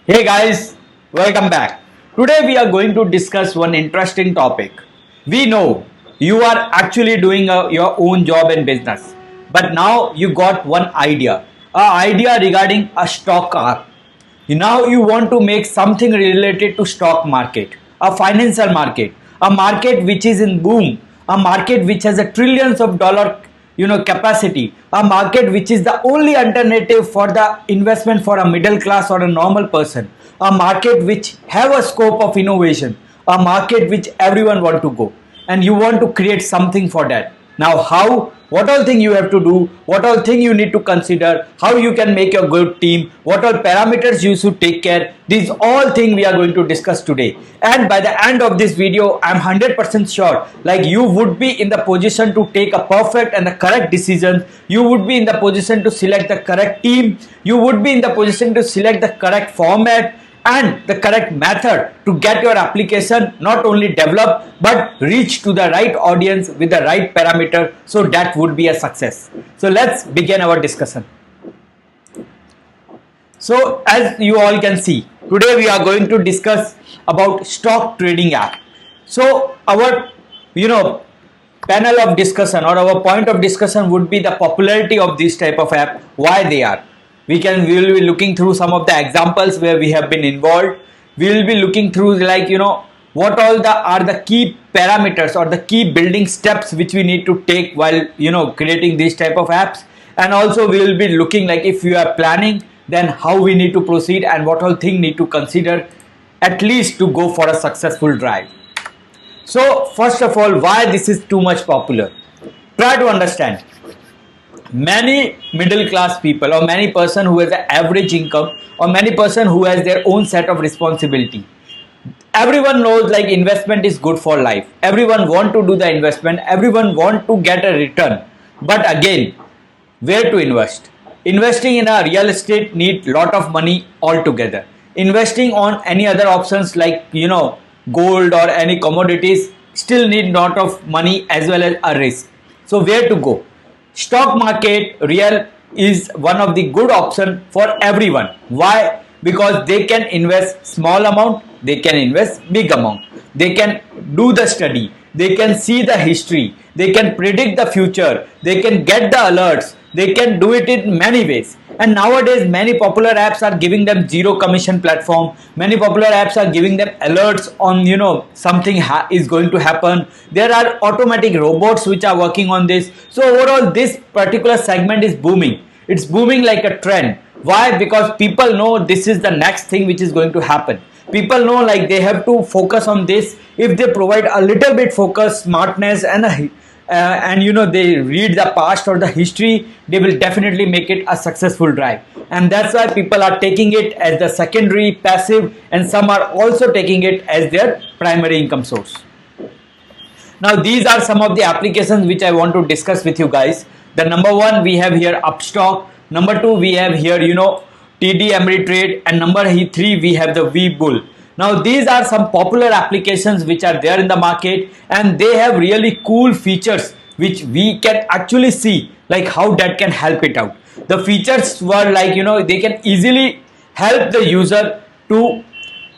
Hey guys, welcome back. Today we are going to discuss one interesting topic. We know you are actually doing your own job and business, but now you got one idea regarding a stock car. Now you want to make something related to stock market, a financial market, a market which is in boom, a market which has a trillions of dollar capacity, a market which is the only alternative for the investment for a middle class or a normal person, a market which have a scope of innovation, a market which everyone want to go, and you want to create something for that. Now how, what all thing you have to do, what all thing you need to consider, how you can make a good team, what all parameters you should take care, these all thing we are going to discuss today. And by the end of this video, I'm 100% sure like you would be in the position to take a perfect and the correct decision. You would be in the position to select the correct team, you would be in the position to select the correct format and the correct method to get your application not only developed but reach to the right audience with the right parameter, so that would be a success. So let's begin our discussion. So as you all can see, today we are going to discuss about stock trading app. So our panel of discussion or our point of discussion would be the popularity of this type of app, why they are. We will be looking through some of the examples where we have been involved. We will be looking through what all are the key parameters or the key building steps which we need to take while creating these type of apps. And also we will be looking like if you are planning, then how we need to proceed and what all thing need to consider at least to go for a successful drive. So first of all, why this is too much popular? Try to understand. Many middle class people or many person who has an average income or many person who has their own set of responsibility, everyone knows like investment is good for life, everyone want to do the investment, everyone want to get a return, but again where to invest? Investing in a real estate need lot of money altogether. Investing on any other options like gold or any commodities still need lot of money as well as a risk. So where to go? Stock market real is one of the good option for everyone. Why? Because they can invest small amount, they can invest big amount, they can do the study, they can see the history, they can predict the future, they can get the alerts, they can do it in many ways. And nowadays many popular apps are giving them zero commission platform, many popular apps are giving them alerts on something is going to happen. There are automatic robots which are working on this. So overall this particular segment is booming, it's booming like a trend. Why? Because people know this is the next thing which is going to happen. People know like they have to focus on this. If they provide a little bit focus, smartness and they read the past or the history, they will definitely make it a successful drive. And that's why people are taking it as the secondary passive, and some are also taking it as their primary income source. Now these are some of the applications which I want to discuss with you guys. The number one we have here Upstock, number two we have here TD Ameritrade, and number three we have the VBull. Now these are some popular applications which are there in the market, and they have really cool features which we can actually see like how that can help it out. The features were like they can easily help the user to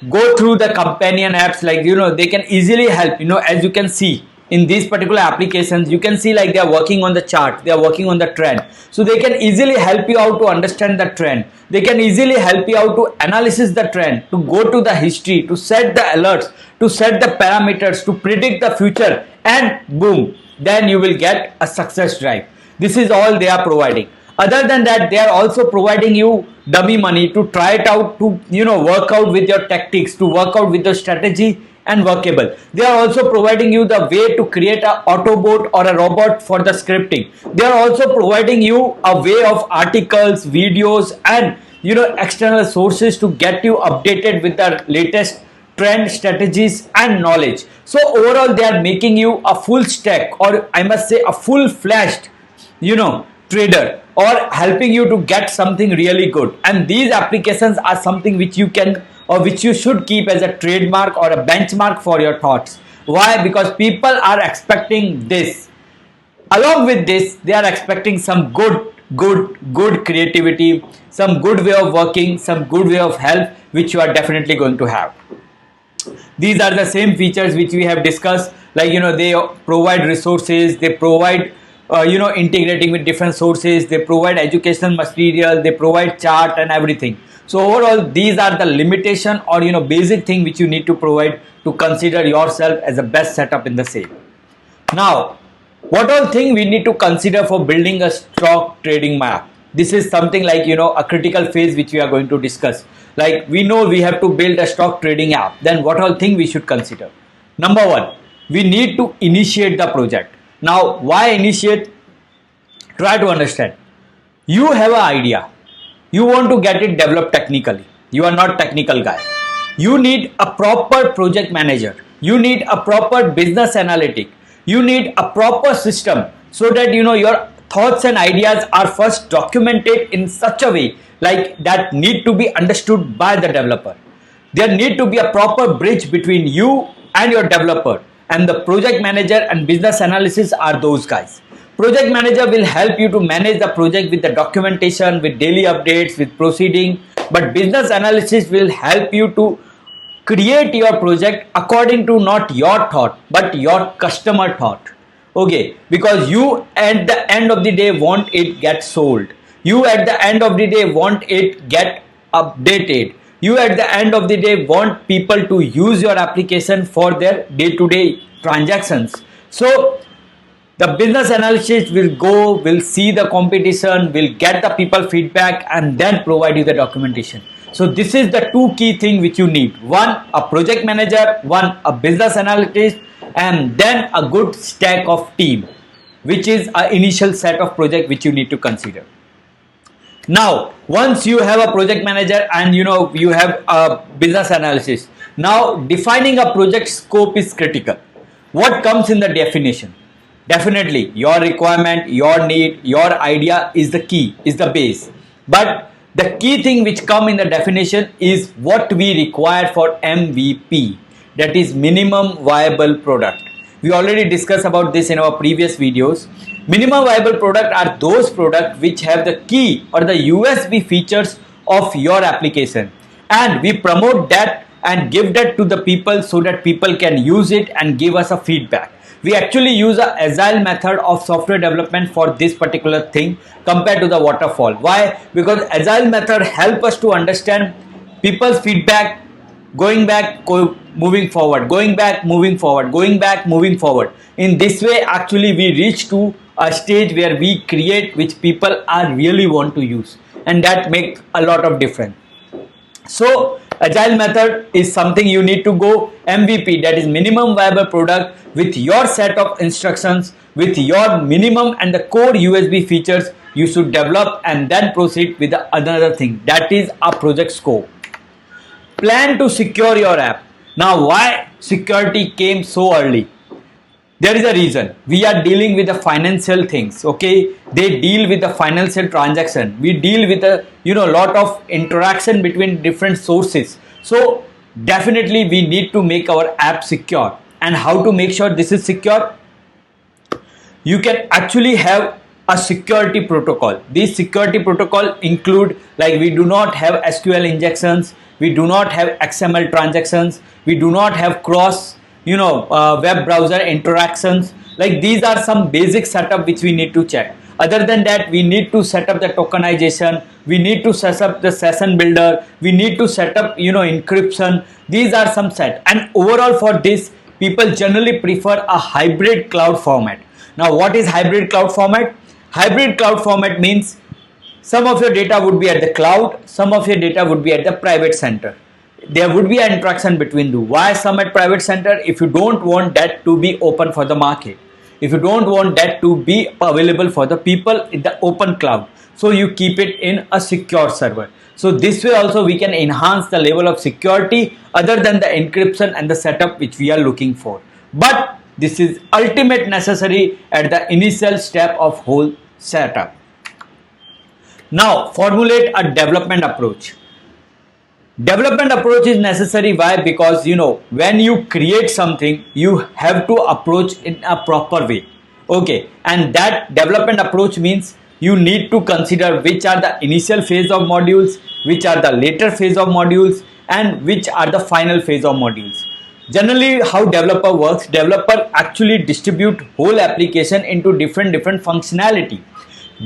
go through the companion apps, like they can easily help, as you can see in these particular applications, you can see like they are working on the chart, they are working on the trend. So they can easily help you out to understand the trend, they can easily help you out to analysis the trend, to go to the history, to set the alerts, to set the parameters, to predict the future, and boom, then you will get a success drive. This is all they are providing. Other than that, they are also providing you dummy money to try it out, to work out with your tactics, to work out with your strategy and workable. They are also providing you the way to create a Autobot or a robot for the scripting. They are also providing you a way of articles, videos and external sources to get you updated with the latest trend, strategies and knowledge. So overall they are making you a full stack, or I must say a full fledged trader, or helping you to get something really good. And these applications are something which you can or which you should keep as a trademark or a benchmark for your thoughts. Why? Because people are expecting this. Along with this, they are expecting some good good creativity, some good way of working, some good way of help, which you are definitely going to have. These are the same features which we have discussed, like they provide resources, they provide integrating with different sources, they provide educational material, they provide chart and everything. So overall, these are the limitation or basic thing which you need to provide to consider yourself as the best setup in the same. Now, what all thing we need to consider for building a stock trading map? This is something like a critical phase which we are going to discuss. Like we know we have to build a stock trading app. Then what all thing we should consider? Number one, we need to initiate the project. Now, why initiate? Try to understand. You have an idea. You want to get it developed technically. You are not technical guy. You need a proper project manager. You need a proper business analytic. You need a proper system so that your thoughts and ideas are first documented in such a way like that need to be understood by the developer. There need to be a proper bridge between you and your developer, and the project manager and business analysis are those guys. Project manager will help you to manage the project with the documentation, with daily updates, with proceeding, but business analysis will help you to create your project according to not your thought but your customer thought. Okay, because you at the end of the day want it get sold, you at the end of the day want it get updated, you at the end of the day want people to use your application for their day-to-day transactions. So the business analysis will see the competition, will get the people feedback, and then provide you the documentation. So this is the two key things which you need. One, a project manager, one, a business analyst, and then a good stack of team, which is an initial set of project which you need to consider. Now, once you have a project manager and you have a business analysis, now defining a project scope is critical. What comes in the definition? Definitely your requirement, your need, your idea is the key, is the base. But the key thing which come in the definition is what we require for MVP, that is minimum viable product. We already discussed about this in our previous videos. Minimum viable product are those products which have the key or the USB features of your application, and we promote that and give that to the people so that people can use it and give us a feedback. We actually use a agile method of software development for this particular thing compared to the waterfall. Why? Because agile method help us to understand people's feedback, going back, moving forward, going back, moving forward, going back, moving forward. In this way, actually we reach to a stage where we create which people are really want to use, and that makes a lot of difference. So agile method is something you need to go. MVP, that is minimum viable product, with your set of instructions, with your minimum and the core USB features you should develop, and then proceed with the another thing, that is a project scope. Plan to secure your app. Now, why security came so early? There is a reason. We are dealing with the financial things. Okay, they deal with the financial transaction. We deal with a lot of interaction between different sources. So definitely we need to make our app secure. And how to make sure this is secure? You can actually have a security protocol. These security protocol include, like, we do not have SQL injections, we do not have XML transactions, we do not have cross web browser interactions. Like, these are some basic setup which we need to check. Other than that, we need to set up the tokenization, we need to set up the session builder, we need to set up encryption. These are some set, and overall for this people generally prefer a hybrid cloud format. Now, what is hybrid cloud format? Hybrid cloud format means some of your data would be at the cloud, some of your data would be at the private center. There would be an interaction between two. Why some at private center? If you don't want that to be open for the market, if you don't want that to be available for the people in the open cloud, so you keep it in a secure server. So this way also we can enhance the level of security other than the encryption and the setup which we are looking for. But this is ultimate necessary at the initial step of whole setup. Now, formulate a development approach. Development approach is necessary. Why? Because when you create something, you have to approach in a proper way. Okay, and that development approach means you need to consider which are the initial phase of modules, which are the later phase of modules, and which are the final phase of modules. Generally, how developer works, developer actually distribute whole application into different functionality.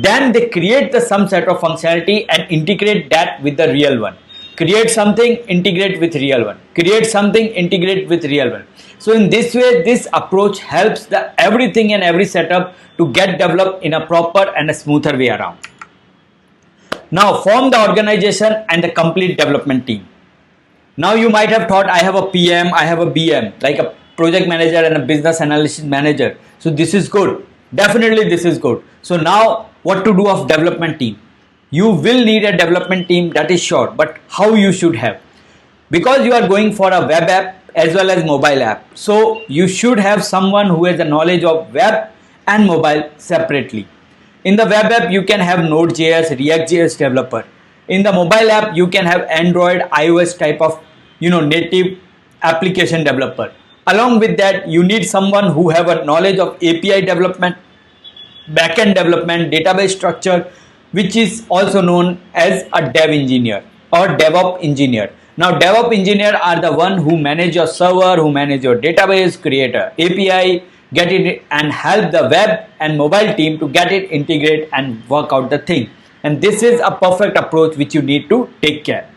Then they create the some set of functionality and integrate that with the real one. Create something, integrate with real one. Create something, integrate with real one. So in this way, this approach helps the everything and every setup to get developed in a proper and a smoother way around. Now form the organization and the complete development team. Now you might have thought, I have a PM, I have a BM, like a project manager and a business analysis manager. So this is good. Definitely this is good. So now what to do of development team? You will need a development team, that is sure, but how you should have? Because you are going for a web app as well as mobile app. So you should have someone who has a knowledge of web and mobile separately. In the web app, you can have Node.js, React.js developer. In the mobile app, you can have Android, iOS type of native application developer. Along with that, you need someone who have a knowledge of API development, backend development, database structure, which is also known as a dev engineer or DevOps engineer. Now DevOps engineer are the one who manage your server, who manage your database, create a API, get it and help the web and mobile team to get it, integrate and work out the thing. And this is a perfect approach which you need to take care.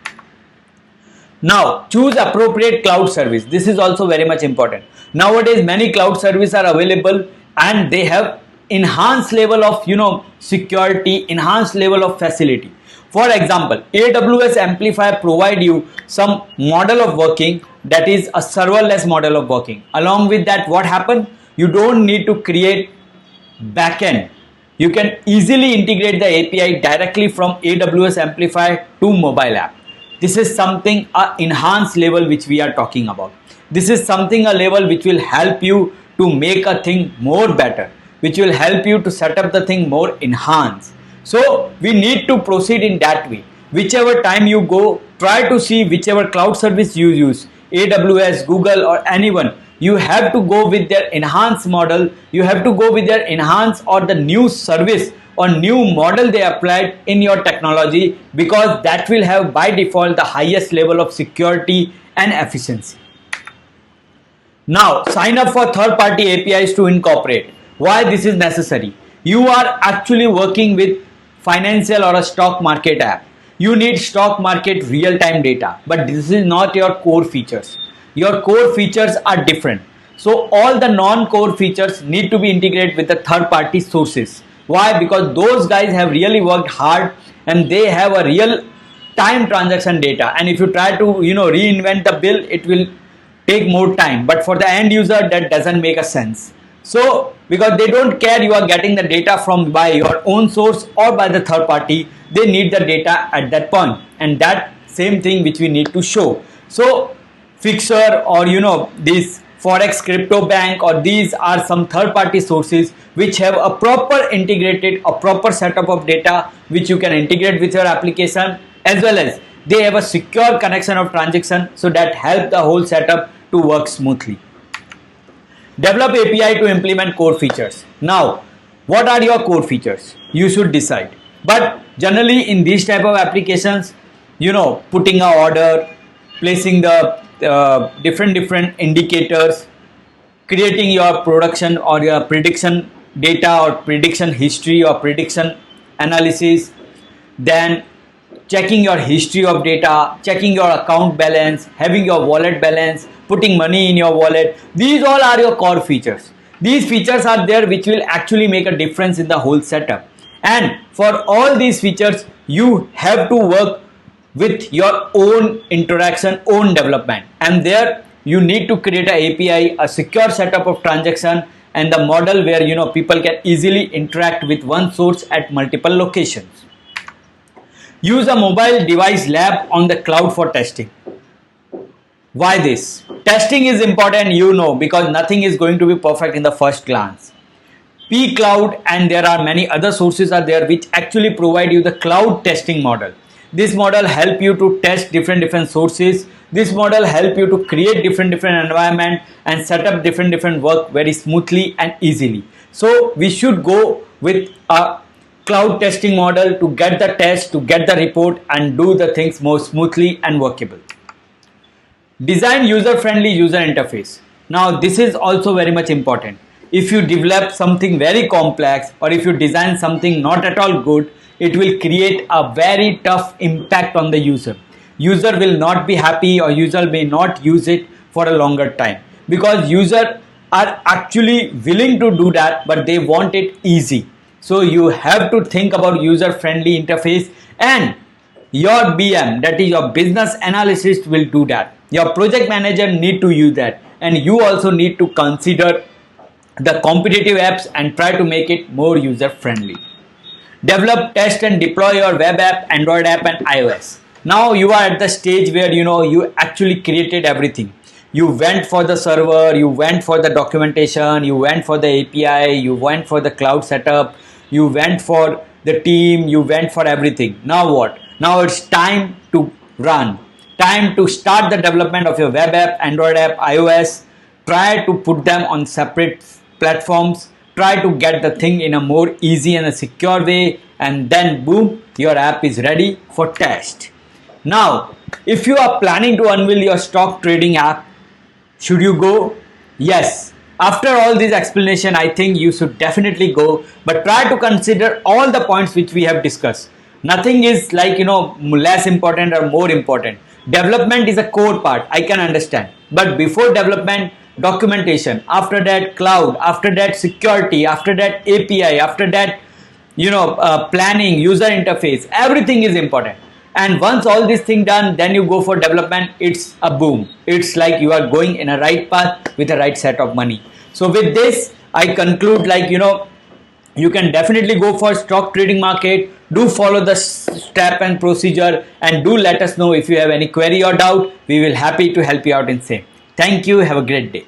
Now choose appropriate cloud service. This is also very much important. Nowadays many cloud services are available and they have enhanced level of security, enhanced level of facility. For example, AWS Amplify provide you some model of working, that is a serverless model of working. Along with that, what happen? You don't need to create backend. You can easily integrate the API directly from AWS Amplify to mobile app. This is something enhanced level which we are talking about. This is something a level which will help you to make a thing more better, which will help you to set up the thing more enhanced. So we need to proceed in that way. Whichever time you go, try to see whichever cloud service you use, AWS, Google or anyone, you have to go with their enhanced model. You have to go with their enhanced or the new service or new model they applied in your technology, because that will have by default the highest level of security and efficiency. Now sign up for third-party APIs to incorporate. Why this is necessary? You are actually working with financial or a stock market app. You need stock market real-time data, but this is not your core features. Your core features are different. So all the non-core features need to be integrated with the third-party sources. Why? Because those guys have really worked hard and they have a real time transaction data. And if you try to reinvent the bill, it will take more time. But for the end user, that doesn't make a sense. So because they don't care you are getting the data from by your own source or by the third party, they need the data at that point, and that same thing which we need to show. So Fixer or this Forex Crypto Bank, or these are some third party sources which have a proper integrated, a proper setup of data which you can integrate with your application, as well as they have a secure connection of transaction, so that help the whole setup to work smoothly. Develop API to implement core features. Now, what are your core features? You should decide. But generally in these type of applications, putting a order, placing the different indicators, creating your production or your prediction data or prediction history or prediction analysis, then checking your history of data, checking your account balance, having your wallet balance, putting money in your wallet. These all are your core features. These features are there which will actually make a difference in the whole setup. And for all these features, you have to work with your own interaction, own development. And there you need to create an API, a secure setup of transaction, and the model where people can easily interact with one source at multiple locations. Use a mobile device lab on the cloud for testing. Why this? Testing is important, because nothing is going to be perfect in the first glance. pCloud and there are many other sources are there which actually provide you the cloud testing model. This model help you to test different sources. This model help you to create different environment and set up different work very smoothly and easily. So we should go with a cloud testing model to get the test, to get the report and do the things more smoothly and workable. Design user-friendly user interface. Now this is also very much important. If you develop something very complex or if you design something not at all good, it will create a very tough impact on the user. User will not be happy or user may not use it for a longer time because user are actually willing to do that but they want it easy. So you have to think about user friendly interface, and your BM, that is your business analyst, will do that. Your project manager need to use that, and you also need to consider the competitive apps and try to make it more user friendly. Develop, test and deploy your web app, Android app and iOS. Now you are at the stage where you actually created everything. You went for the server, you went for the documentation, you went for the API, you went for the cloud setup, you went for the team, you went for everything. Now what? Now it's time to run. Time to start the development of your web app, Android app, iOS. Try to put them on separate platforms. Try to get the thing in a more easy and a secure way, and then boom, your app is ready for test. Now, if you are planning to unveil your stock trading app, should you go? Yes. After all this explanation, I think you should definitely go, but try to consider all the points which we have discussed. Nothing is like, less important or more important. Development is a core part, I can understand. But before development, documentation, after that cloud, after that security, after that API, after that, planning, user interface, everything is important. And once all this thing done, then you go for development, it's a boom. It's like you are going in a right path with a right set of money. So with this, I conclude you can definitely go for stock trading market. Do follow the step and procedure, and do let us know if you have any query or doubt. We will happy to help you out in same. Thank you. Have a great day.